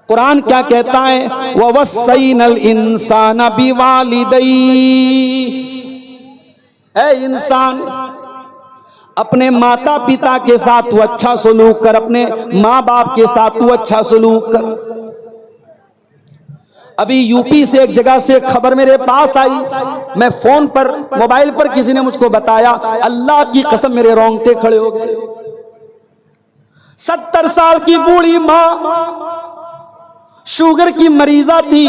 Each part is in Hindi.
कुरान क्या कहता है, ववस्सैनल इंसान बिवालिदैहि, ऐ इंसान अपने माता पिता के साथ तू अच्छा सलूक कर, अपने माँ बाप के साथ तू अच्छा सलूक कर। अभी यूपी से एक जगह से खबर मेरे पास आई, मैं फोन पर मोबाइल पर किसी ने मुझको बताया, अल्लाह की कसम मेरे रोंगटे खड़े हो गए। 70 साल की बूढ़ी माँ शुगर की मरीजा थी,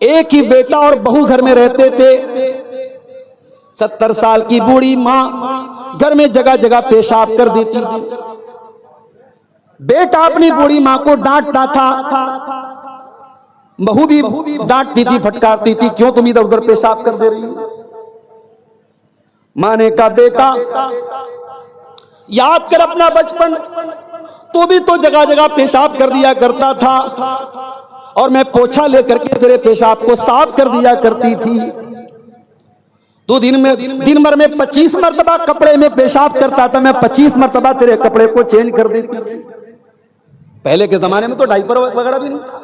एक ही बेटा और बहू घर में रहते थे। 70 साल की बूढ़ी माँ घर में जगह जगह पेशाब कर देती थी। बेटा अपनी बूढ़ी माँ को डांटता था, बहू भी डांटती थी, फटकारती थी, क्यों तुम इधर उधर पेशाब कर दे रही हो। माँ ने कहा, बेटा याद कर अपना बचपन, तू भी तो जगह जगह पेशाब कर दिया करता था और मैं पोछा लेकर के तेरे पेशाब को साफ कर दिया करती थी। तू दिन भर में 25 मरतबा कपड़े में पेशाब करता था, मैं 25 मरतबा तेरे कपड़े को चेंज कर देती थी। पहले के जमाने में तो डाइपर वगैरह भी नहीं था,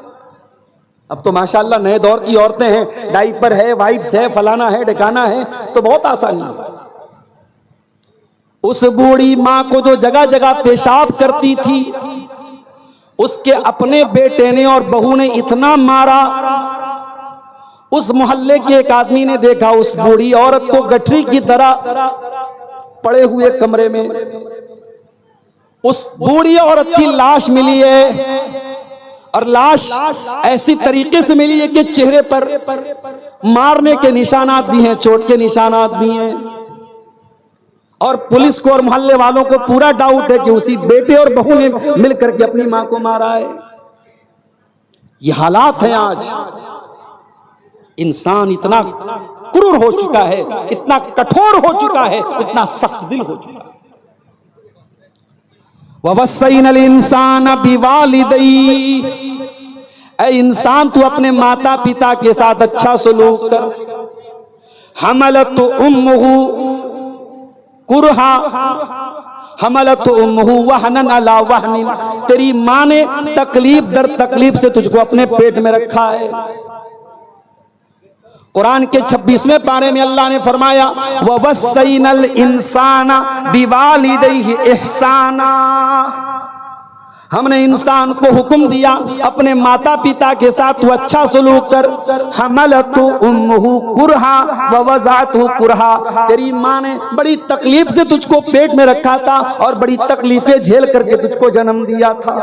अब तो माशाल्लाह नए दौर की औरतें हैं, डाइपर है, वाइप्स है, फलाना है, ढकाना है, तो बहुत आसानी है। उस बूढ़ी माँ को जो जगह जगह पेशाब करती थी, उसके अपने बेटे ने और बहू ने इतना मारा, उस मोहल्ले के एक आदमी ने देखा उस बूढ़ी औरत को गठरी की तरह पड़े हुए कमरे में। उस बूढ़ी औरत की लाश मिली है और लाश ऐसी तरीके से मिली है कि चेहरे पर मारने के निशानात भी हैं, चोट के निशानात भी हैं। और पुलिस को और मोहल्ले वालों को पूरा डाउट है कि उसी बेटे और बहू ने मिलकर के अपनी मां को मारा है। ये हालात हैं आज। इंसान इतना क्रूर हो चुका है, इतना कठोर हो चुका है, इतना सख्त दिल हो चुका है। ववस्सैनल इंसान बिवालिदैहि, ऐ इंसान तू अपने माता पिता के साथ अच्छा सलूक कर। हमलतु उम्मुहु कुरहा, हमलतु उम्मुहु वहनन अला वहनिन, तेरी मां ने तकलीफ दर तकलीफ से तुझको अपने पेट में रखा है। कुरान के 26वें पारे में अल्लाह ने फरमाया, ववस्सैनल इंसाना बिवालिदैहि इहसाना, हमने इंसान को हुक्म दिया अपने माता पिता के साथ तू अच्छा सलूक कर। हमलतु उम्मुहु कुरहा ववज़अतहु कुरहा, तेरी माँ ने बड़ी तकलीफ से तुझको पेट में रखा था और बड़ी तकलीफें झेल करके तुझको जन्म दिया था।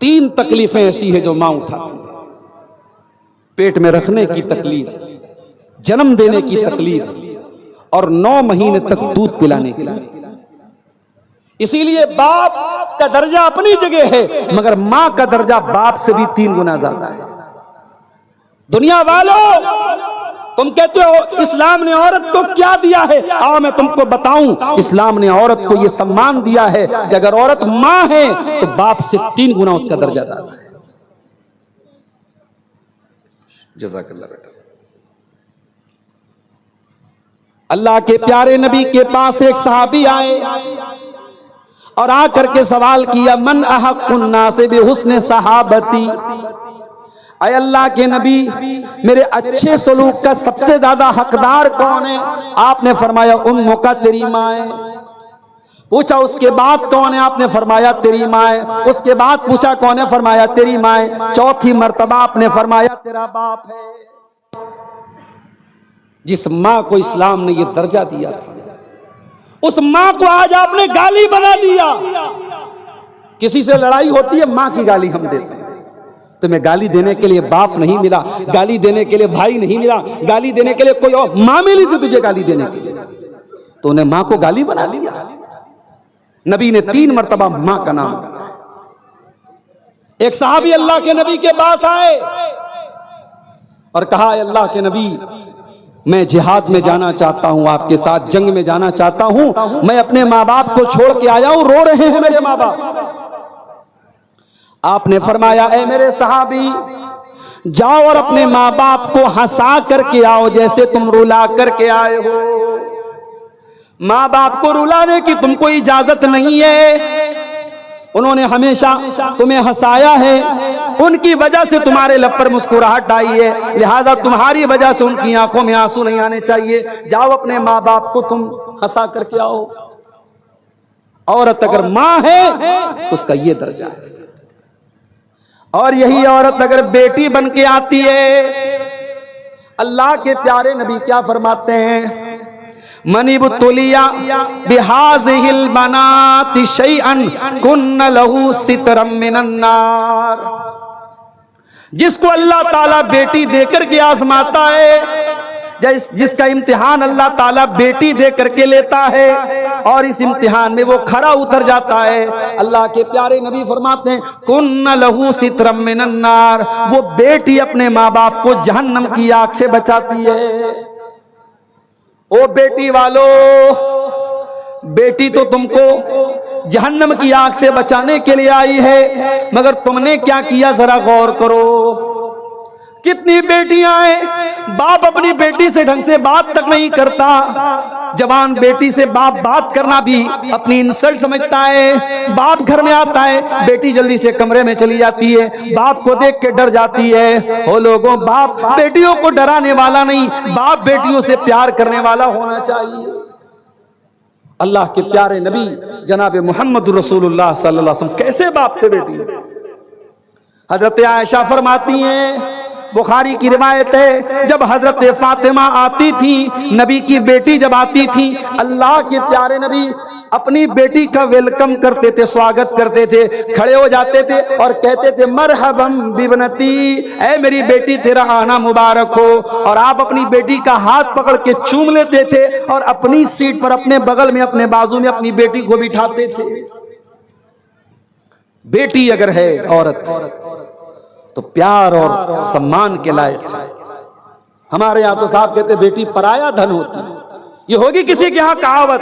3 तकलीफें ऐसी है जो माँ उठाती, पेट में रखने की तकलीफ, जन्म देने की तकलीफ और 9 महीने तक दूध पिलाने की। इसीलिए बाप का दर्जा अपनी जगह है, मगर मां का दर्जा बाप से भी 3 गुना ज्यादा है। दुनिया वालों, तुम कहते हो इस्लाम ने औरत को क्या दिया है, आओ मैं तुमको बताऊं। इस्लाम ने औरत को यह सम्मान दिया है कि अगर औरत मां है तो बाप से 3 गुना उसका दर्जा ज्यादा है। जज़ाकल्लाह बेटा। अल्लाह के प्यारे नबी के पास एक सहाबी आए और आकर के सवाल किया, मन अहक्कुन नास बिहुस्न सहाबती, अय अल्लाह के नबी मेरे अच्छे सलूक का सबसे ज्यादा हकदार कौन है। आपने फरमाया उम्मुका, तेरी माँ है। पूछा उसके बाद कौन है, आपने फरमाया तेरी माँ है। उसके बाद पूछा कौन है, फरमाया तेरी माँ है। चौथी मर्तबा आपने फरमाया तेरा बाप है। जिस माँ को इस्लाम ने यह दर्जा दिया था, उस माँ को आज आपने गाली बना दिया। किसी से लड़ाई होती है, माँ की गाली हम देते हैं। तुम्हें गाली देने के लिए बाप नहीं मिला, गाली देने के लिए भाई नहीं मिला, गाली देने के लिए कोई और माँ मिली थी तुझे गाली देने के लिए, तो उन्हें माँ को गाली बना दिया। नबी ने 3 मर्तबा माँ का नाम लिया। एक साहबी अल्लाह के नबी के पास आए और कहा, अल्लाह के नबी मैं जिहाद में जाना चाहता हूं, आपके साथ जंग में जाना चाहता हूं। मैं अपने माँ बाप को छोड़ के आया हूं, रो रहे हैं मेरे माँ बाप। आपने फरमाया, ऐ मेरे सहाबी, जाओ और अपने माँ बाप को हंसा करके आओ जैसे तुम रुला करके आए हो। माँ बाप को रुलाने की तुमको इजाजत नहीं है। उन्होंने हमेशा तुम्हें हंसाया है, उनकी वजह से तुम्हारे लब पर मुस्कुराहट आई है, लिहाजा तुम्हारी वजह से उनकी आंखों में आंसू नहीं आने चाहिए। जाओ अपने माँ बाप को तुम हंसा करके आओ। औरत अगर माँ है उसका ये दर्जा है। और यही औरत अगर बेटी बन के आती है, अल्लाह के प्यारे नबी क्या फरमाते हैं, मनिबुतुलिया बिहाज़िहिल बनाति शैअन कुन्न लहू सितरम मिनन नार। जिसको अल्लाह ताला बेटी देकर के आजमाता है, जिसका इम्तिहान अल्लाह ताला बेटी दे करके लेता है और इस इम्तिहान में वो खरा उतर जाता है, अल्लाह के प्यारे नबी फरमाते हैं कुन्न लहू सितरम मिनन नार, वो बेटी अपने माँ बाप को जहन्नम की आग से बचाती है। ओ बेटी वालों, बेटी तो तुमको जहन्नम की आग से बचाने के लिए आई है, मगर तुमने क्या किया जरा गौर करो। कितनी बेटियां हैं, बाप अपनी बेटी से ढंग से बात तक नहीं करता। जवान बेटी से बाप बात करना भी अपनी इंसल्ट समझता है। बाप घर में आता है, बेटी जल्दी से कमरे में चली जाती है, बाप को देख के डर जाती है। ओ लोगों, बाप बेटियों को डराने वाला नहीं, बाप बेटियों से प्यार करने वाला होना चाहिए। अल्लाह के प्यारे नबी जनाब मोहम्मद रसूलुल्लाह सल्लल्लाहु अलैहि वसल्लम कैसे बाप थे बेटी। हजरत आयशा फरमाती हैं, बुखारी की रिवायत है, जब हजरत फातिमा आती थी, नबी की बेटी जब आती थी, अल्लाह के प्यारे नबी अपनी बेटी का वेलकम करते थे, स्वागत करते थे, खड़े हो जाते थे और कहते थे मरहबम बिबनती, ऐ मेरी बेटी तेरा आना मुबारक हो। और आप अपनी बेटी का हाथ पकड़ के चूम लेते थे और अपनी सीट पर अपने बगल में अपने बाजू में अपनी बेटी को बिठाते थे। बेटी अगर है औरत तो प्यार और सम्मान के लायक है। हमारे यहां तो साहब कहते बेटी पराया धन होती है, ये होगी किसी के यहां कहावत।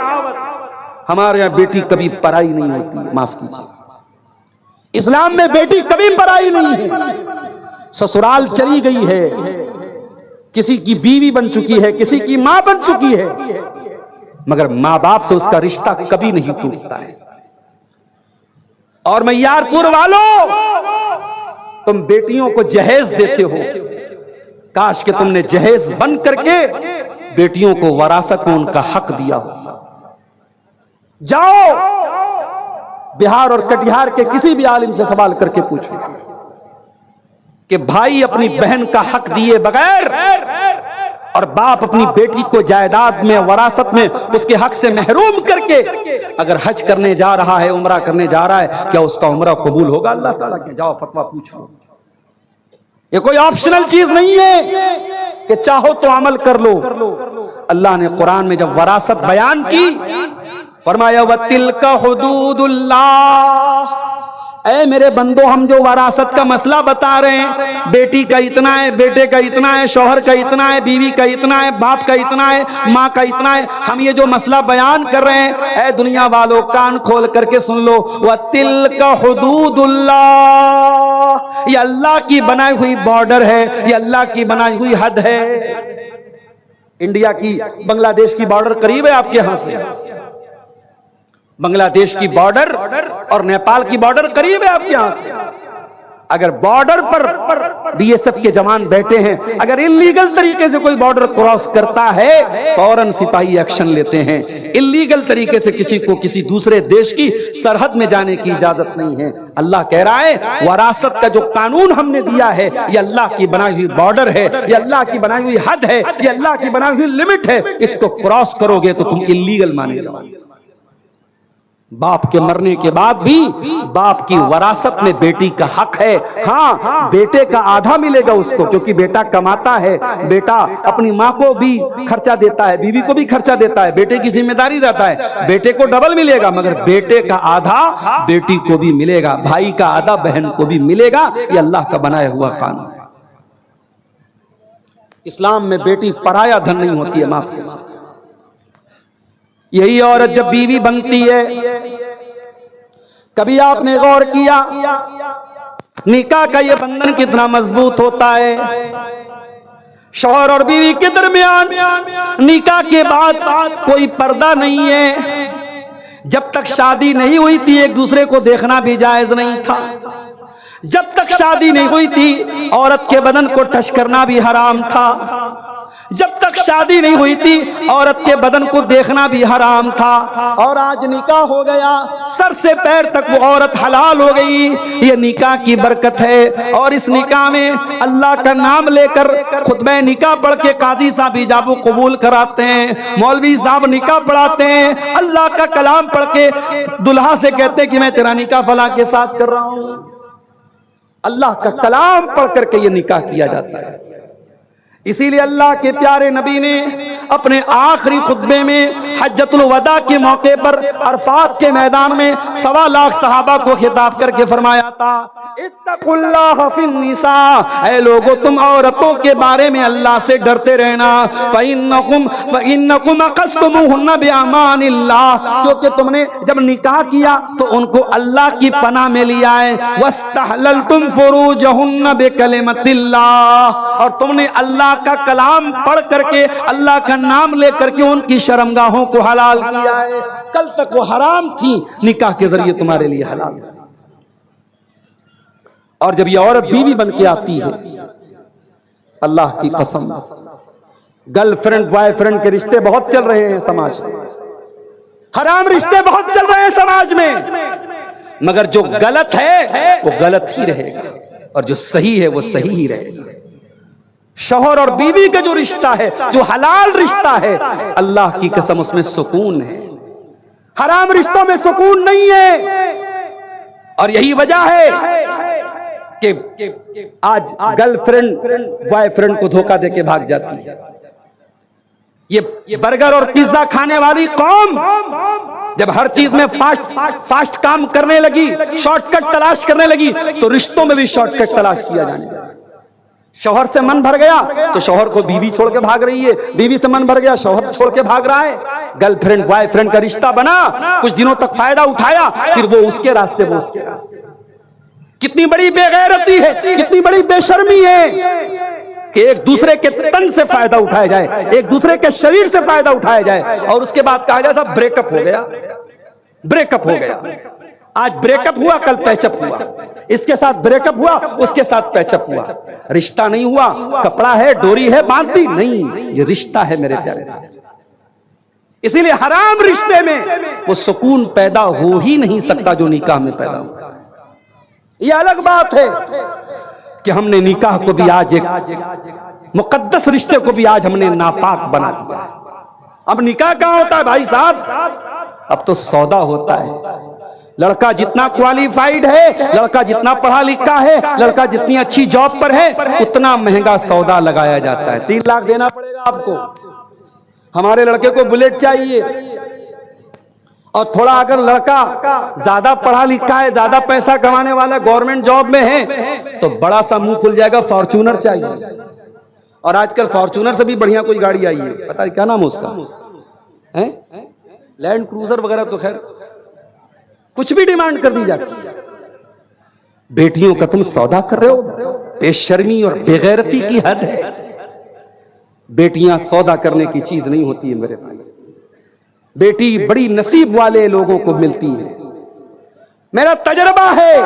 हमारे यहां बेटी कभी पराई नहीं होती है, माफ कीजिए। इस्लाम में बेटी कभी पराई नहीं है। ससुराल चली गई है, किसी की बीवी बन चुकी है, किसी की मां बन चुकी है, मगर मां बाप से उसका रिश्ता कभी नहीं टूटता है। और मैयारपुर वालों, तुम बेटियों को जहेज देते हो, काश कि तुमने जहेज बन करके बेटियों को वरासत में उनका हक दिया हो। जाओ बिहार और कटिहार के किसी भी आलिम से सवाल करके पूछो कि भाई अपनी बहन का हक दिए बगैर और बाप अपनी बेटी को जायदाद में वरासत में उसके हक से महरूम करके अगर हज करने जा रहा है, उम्रा करने जा रहा है, क्या उसका उम्रा कबूल होगा अल्लाह ताला के? जाओ फतवा पूछो। ये कोई ऑप्शनल चीज नहीं है कि चाहो तो अमल कर लो। अल्लाह ने कुरान में जब वरासत बयान की, फरमाया वतिल्का हुदूदुल्लाह, ऐ मेरे बंदो, हम जो वरासत का मसला बता रहे हैं, बेटी का इतना है, बेटे का इतना है, शौहर का इतना है, बीवी का इतना है, बाप का इतना है, माँ का इतना है, हम ये जो मसला बयान कर रहे हैं, ऐ दुनिया वालों कान खोल करके सुन लो, वतिल्का हुदूदुल्लाह, ये अल्लाह की बनाई हुई बॉर्डर है, ये अल्लाह की बनाई हुई हद है। इंडिया की बांग्लादेश की बॉर्डर करीब है आपके यहां से, बांग्लादेश की बॉर्डर और नेपाल की बॉर्डर करीब है आपके यहां से। अगर बॉर्डर पर बीएसएफ के जवान बैठे हैं, अगर इल्लीगल तरीके से कोई बॉर्डर क्रॉस करता है, फौरन सिपाही एक्शन लेते हैं। इल्लीगल तरीके से किसी को किसी दूसरे देश की सरहद में जाने की इजाजत नहीं है। अल्लाह कह रहा है वरासत का जो कानून हमने दिया है, ये अल्लाह की बनाई हुई बॉर्डर है, ये अल्लाह की बनाई हुई हद है, ये अल्लाह की बनाई हुई लिमिट है। इसको क्रॉस करोगे तो तुम इल्लीगल माने जाओगे। बाप के मरने के बाद भी बाप की वरासत में बेटी का हक है। हाँ, बेटे का आधा मिलेगा उसको, क्योंकि बेटा कमाता है, बेटा अपनी माँ को भी खर्चा देता है, बीवी को भी खर्चा देता है, बेटे की जिम्मेदारी रहता है, बेटे को डबल मिलेगा, मगर बेटे का आधा बेटी को भी मिलेगा, भाई का आधा बहन को भी मिलेगा। ये अल्लाह का बनाया हुआ कानून है। इस्लाम में बेटी पराया धन नहीं होती है, माफ कीजिए। यही औरत जब बीवी बनती है, कभी आपने गौर किया निकाह का ये बंधन कितना मजबूत होता है? शौहर और बीवी के दरमियान निकाह के बाद कोई पर्दा नहीं है, जब तक शादी नहीं हुई थी एक दूसरे को देखना भी जायज नहीं था। जब तक शादी नहीं हुई थी औरत के बदन को टच करना भी हराम था। जब तक शादी नहीं हुई थी औरत के बदन को देखना भी हराम था। और आज निकाह हो गया, सर से पैर तक वो औरत हलाल हो गई। ये निकाह की बरकत है। और इस निकाह में अल्लाह का नाम लेकर खुतबे निकाह पढ़ के काजी साहब इजाबो कबूल कराते हैं, मौलवी साहब निकाह पढ़ाते हैं, अल्लाह का कलाम पढ़ के दुल्हा से कहते हैं कि मैं तेरा निकाह फला के साथ कर रहा हूं। अल्लाह का कलाम पढ़ करके ये निकाह किया जाता है। इसीलिए अल्लाह के प्यारे नबी ने अपने आखिरी खुतबे में हज्जतुल वदा के मौके पर अरफात के मैदान में 1.25 लाख सहाबा को खिताब करके फरमाया था, इत्तकुल्लाह फिन निसा, ऐ लोगों तुम औरतों के बारे में अल्लाह से डरते रहना। फइन्नकुम अक़स्तमुहुन्ना बिअमानिल्लाह, क्योंकि तुमने जब निकाह किया तो उनको अल्लाह की पनाह में लिया है। वस्तहललतुम फुरूजहुन्ना बिकलिमतिल्लाह, और तुमने अल्लाह का कलाम पढ़ करके अल्लाह का नाम लेकर के उनकी शर्मगाहों को हलाल किया है। कल तक वो हराम थी, निकाह के जरिए तुम्हारे लिए हलाल है। और जब ये औरत बीवी बन के आती है, अल्लाह की कसम, गर्लफ्रेंड बॉयफ्रेंड के रिश्ते बहुत चल रहे हैं समाज में, हराम रिश्ते बहुत चल रहे हैं समाज में, मगर जो गलत है वो गलत ही रहेगा और जो सही है वो सही ही रहेगा। शौहर और बीवी का जो रिश्ता है, जो हलाल रिश्ता है, अल्लाह की कसम उसमें सुकून है, हराम रिश्तों में सुकून नहीं है। और यही वजह है कि आज गर्लफ्रेंड बॉयफ्रेंड को धोखा देके भाग जाती है। ये बर्गर और पिज्जा खाने वाली कौम जब हर चीज में फास्ट काम करने लगी, शॉर्टकट तलाश करने लगी, तो रिश्तों में भी शॉर्टकट तलाश किया जाने लगा। शौहर से मन भर गया तो शौहर को बीवी छोड़ के भाग रही है, बीवी से मन भर गया शौहर छोड़ के भाग रहा है। गर्लफ्रेंड बॉयफ्रेंड का रिश्ता बना, कुछ दिनों तक फायदा उठाया, फिर वो उसके रास्ते वो उसके रास्ते। कितनी बड़ी बेगैरती है, कितनी बड़ी बेशर्मी है कि एक दूसरे के तन से फायदा उठाया जाए, एक दूसरे के शरीर से फायदा उठाया जाए, और उसके बाद कहा जाता ब्रेकअप हो गया, ब्रेकअप हो गया। आज ब्रेकअप हुआ, कल पैचअप हुआ, इसके साथ ब्रेकअप हुआ, उसके साथ पैचअप हुआ। रिश्ता नहीं हुआ, कपड़ा है, डोरी है, बांधती नहीं, ये रिश्ता है मेरे प्यारे साहब। इसीलिए हराम रिश्ते में वो सुकून पैदा हो ही नहीं सकता जो निकाह में पैदा हुआ है। ये अलग बात है कि हमने निकाह को भी आज एक मुकद्दस रिश्ते को भी आज हमने नापाक बना दिया। अब निकाह कहां होता है भाई साहब? अब तो सौदा होता है। लड़का जितना क्वालिफाइड है, लड़का जितना पढ़ा लिखा है, लड़का जितनी अच्छी जॉब पर है, उतना महंगा सौदा लगाया जाता है। 3 लाख देना पड़ेगा आपको। हमारे लड़के को बुलेट चाहिए, और थोड़ा अगर लड़का ज्यादा पढ़ा लिखा है, ज्यादा पैसा कमाने वाला, गवर्नमेंट जॉब में है, तो बड़ा सा मुंह खुल जाएगा, फॉर्च्यूनर चाहिए। और आजकल फॉर्च्यूनर से भी बढ़िया कोई गाड़ी आई है, पता नहीं क्या नाम है उसका, है लैंड क्रूजर वगैरह, तो खैर कुछ भी डिमांड कर दी जाती है। बेटियों का तुम सौदा कर रहे हो, बेशर्मी और बेगैरती की हद है। बेटियां सौदा करने की चीज नहीं होती है मेरे भाई। बेटी बड़ी नसीब वाले लोगों को मिलती है। मेरा तजर्बा है,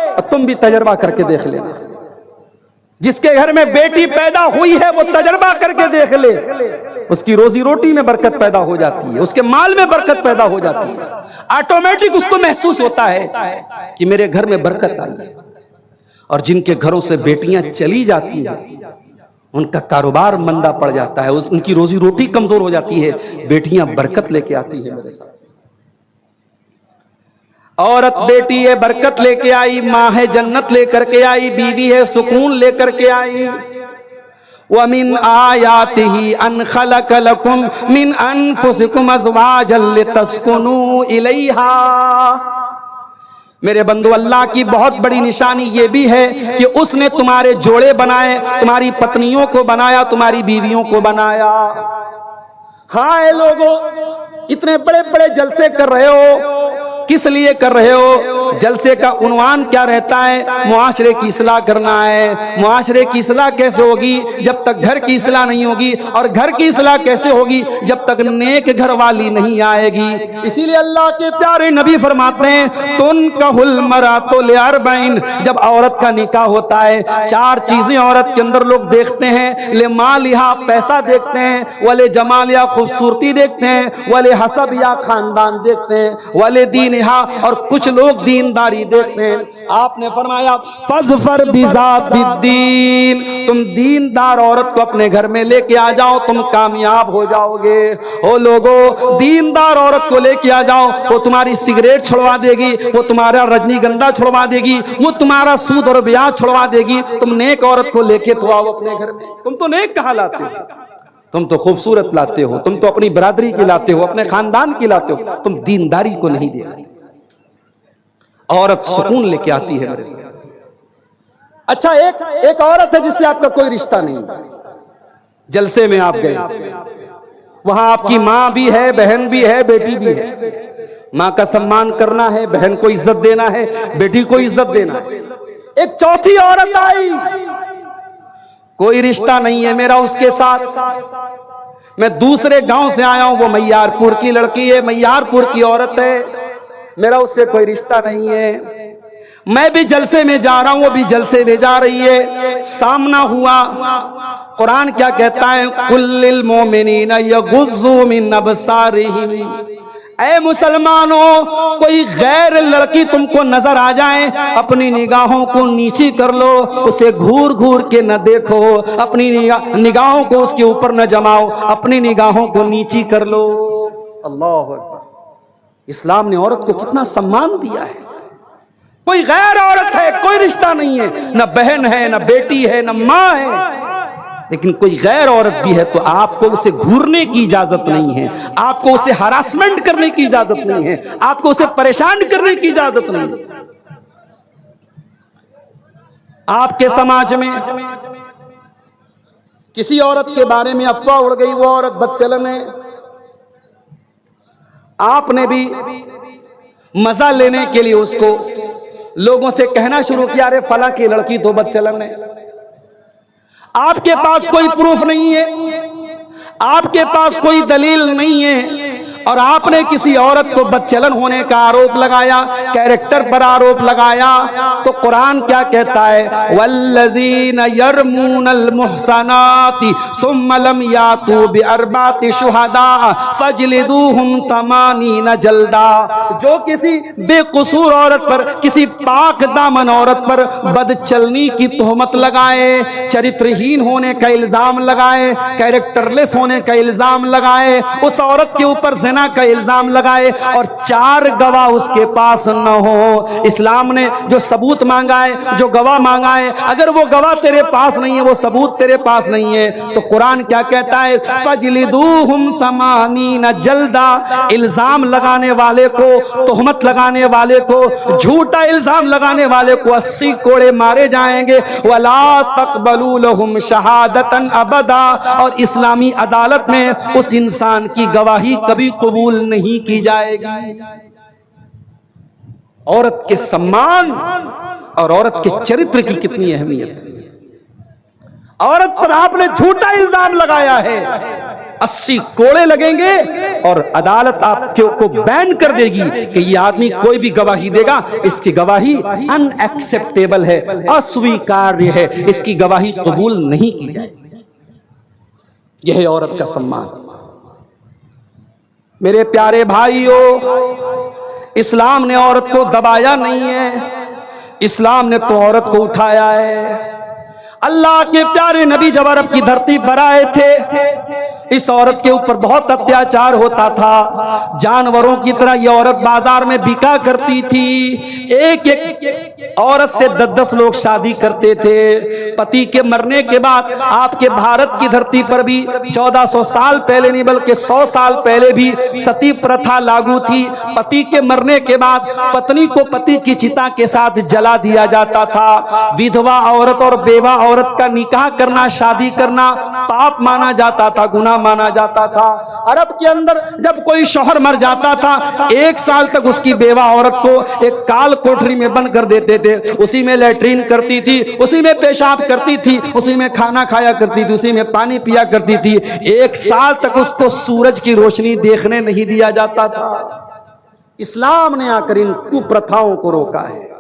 और तुम भी तजर्बा करके देख लेना। जिसके घर में बेटी पैदा हुई है वो तजर्बा करके देख ले, उसकी रोजी रोटी में बरकत पैदा हो जाती है, उसके माल में बरकत पैदा हो जाती है। ऑटोमेटिक उसको महसूस होता है कि मेरे घर में बरकत आई है। और जिनके घरों से बेटियां चली जाती हैं, उनका कारोबार मंदा पड़ जाता है, उनकी रोजी रोटी कमजोर हो जाती है। बेटियां बरकत लेके आती है मेरे साथ। औरत बेटी है, बरकत लेके आई, माँ है जन्नत लेकर के आई, बीवी है सुकून लेकर के आई। वमिन आयातिही अन खलक लकुम मिन अनफुसिकुम अज़वाजन लितस्कुनू इलैहा। मेरे बंधु, अल्लाह की बहुत बड़ी निशानी ये भी है कि उसने तुम्हारे जोड़े बनाए, तुम्हारी पत्नियों को बनाया, तुम्हारी बीवियों को बनाया। हाँ लोगों, इतने बड़े बड़े जलसे कर रहे हो, किस लिए कर रहे हो? जलसे का उन्वान क्या रहता है? मुआशरे की इस्लाह करना है। मुआशरे की इस्लाह कैसे होगी? जब तक घर की इस्लाह नहीं होगी। और घर की इस्लाह कैसे होगी? जब तक नेक घर वाली नहीं आएगी। इसीलिए अल्लाह के प्यारे नबी फरमाते हैं तुनकहुल मरातु लिअरबईन, जब औरत का निकाह होता है 4 चीजें औरत के अंदर लोग देखते हैं। ले मालिहा, पैसा देखते हैं, वले जमालिया, खूबसूरती देखते हैं, वले हसब या खानदान देखते हैं, वले दीनहा, और कुछ लोग दीनदारी देखते हैं। आपने फरमाया फज़फर बिज़ातिद्दीन, तुम दीनदार औरत को अपने घर में लेके आ जाओ, तुम कामयाब हो जाओगे। ओ लोगो, दीनदार औरत को लेके आ जाओ, वो तुम्हारी सिगरेट छुड़वा देगी, वो तुम्हारा रजनीगंधा छुड़वा देगी, वो तुम्हारा सूद और ब्याज छुड़वा देगी। तुम नेक औरत को लेके तो आओ अपने घर में। तुम तो नेक कहाँ लाते हो? तुम तो खूबसूरत लाते हो, तुम तो अपनी बरादरी की लाते हो, अपने खानदान की लाते हो, तुम दीनदारी को नहीं देखते। औरत सुकून लेके आती है मेरे साथ। अच्छा, एक औरत है जिससे आपका कोई रिश्ता नहीं, जलसे में आप गए, वहां आपकी मां भी है, बहन भी है, बेटी भी है। मां का सम्मान करना है, बहन को इज्जत देना है, बेटी को इज्जत देना है। एक चौथी औरत आई, कोई रिश्ता नहीं है मेरा उसके साथ, मैं दूसरे गांव से आया हूं, वो मैयारपुर की लड़की है, मैयारपुर की औरत है, मेरा उससे कोई रिश्ता नहीं है। मैं भी जलसे में जा रहा हूं, वो भी जलसे में जा रही है, सामना हुआ। कुरान क्या कहता है? कुल्लिल मोमिनीना यगुज़्ज़ू मिन अबसारिहिम, ऐ मुसलमानों, कोई गैर लड़की तुमको नजर आ जाए, अपनी निगाहों को नीची कर लो, उसे घूर घूर के न देखो, अपनी निगाहों को उसके ऊपर न जमाओ, अपनी निगाहों को नीची कर लो। अल्लाह अकबर। इस्लाम ने औरत को कितना सम्मान दिया है। कोई गैर औरत है, कोई रिश्ता नहीं है, न बहन है, न बेटी है, न मां है, लेकिन कोई गैर औरत भी है तो आपको उसे घूरने की इजाजत नहीं है, आपको उसे हरासमेंट करने की इजाजत नहीं है, आपको उसे परेशान करने की इजाजत नहीं है। आपके समाज में किसी औरत के बारे में अफवाह उड़ गई, वो औरत बदचलन है, आपने भी मजा लेने के लिए उसको लोगों से कहना शुरू किया, अरे फला की लड़की तो बदचलन है। आपके पास कोई प्रूफ नहीं है, आपके पास कोई दलील नहीं है, और आपने किसी औरत को बदचलन होने का आरोप लगाया, कैरेक्टर पर आरोप लगाया, तो कुरान क्या कहता है? वल्लज़ीना यरमूनल मुहसनाति सुम्मा लम यातू बिअरबाति शुहदा फजलिदूहुम तमानीना जल्दा। जो किसी बेकसूर औरत पर, किसी पाक दामन औरत पर बदचलनी की तोहमत लगाए, चरित्रहीन होने का इल्जाम लगाए, कैरेक्टरलेस होने का इल्जाम लगाए, उस औरत के ऊपर ज़िना का इल्जाम लगाए और 4 गवाह उसके पास न हो, इस्लाम ने जो सबूत मांगा है, जो गवाह मांगा है, अगर वो गवाह तेरे पास नहीं है, वो सबूत तेरे पास नहीं है, तो कुरान क्या कहता है? फजलिदूहुम समानीना जल्दा। इल्जाम लगाने वाले को, तोहमत लगाने वाले को, झूठा इल्जाम लगाने वाले को 80 कोड़े मारे जाएंगे। वला तक़बलू लहुम शहादतन अबदा, और इस्लामी अदालत में उस इंसान की गवाही कभी कबूल नहीं की जाएगी। औरत के सम्मान और औरत के चरित्र की कितनी अहमियत है। औरत पर आपने झूठा इल्जाम लगाया है, 80 कोड़े लगेंगे और अदालत आपके को बैन कर देगी कि ये आदमी कोई भी गवाही देगा, इसकी गवाही अनएक्सेप्टेबल है, अस्वीकार्य है, इसकी गवाही कबूल नहीं की जाएगी। यह है औरत का सम्मान। मेरे प्यारे भाइयों, इस्लाम ने औरत को दबाया नहीं है, इस्लाम ने तो औरत को उठाया है। अल्लाह के प्यारे नबी जब अरब की धरती पर आए थे, इस औरत के ऊपर बहुत अत्याचार होता था, जानवरों की तरह ये औरत बाजार में बिका करती थी। एक एक औरत से 10-10 लोग शादी करते थे। पति के मरने के बाद आपके भारत की धरती पर भी 1400 साल पहले नहीं बल्कि 100 साल पहले भी सती प्रथा लागू थी। पति के मरने के बाद पत्नी को पति की चिता के साथ जला दिया जाता था। विधवा औरत और बेवा औरत का निकाह करना, शादी करना पाप माना जाता था, गुनाह माना जाता था। अरब के अंदर जब कोई शौहर मर जाता था 1 साल तक उसकी बेवा औरत को एक काल कोठरी में बंद कर देते थे, उसी में लैट्रीन करती थी, उसी में पेशाब करती थी, उसी में खाना खाया करती थी, उसी में पानी पिया करती थी। 1 साल तक उसको सूरज की रोशनी देखने नहीं दिया जाता था। इस्लाम ने आकर इन कुप्रथाओं को रोका है।